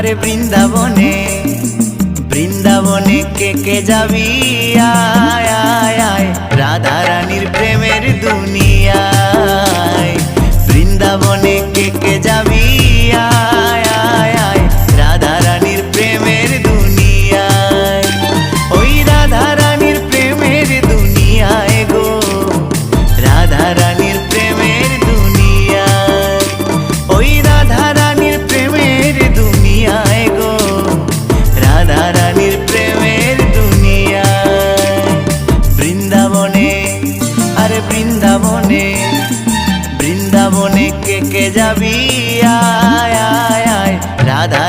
আরে বৃন্দাবনে বৃন্দাবনে কে যাবি আয় আয় আয় রাধা রানীর প্রেমের দুনিয়ায়। বৃন্দাবনে কে যাবি আয় আয় আয় রাধা রানীর প্রেমের দুনিয়ায়। ওই রাধা রানীর প্রেমের দুনিয়ায় গো, রাধা রানীর প্রেমের দুনিয়ায়। ওই রাধা রানীর প্রেমের দুনিয়ায় গো, রাধা রানীর প্রেমের দুনিয়ায়। বৃন্দাবনে আরে বৃন্দাবনে বৃন্দাবনে কে যাবি আয় আয় আয় রাধা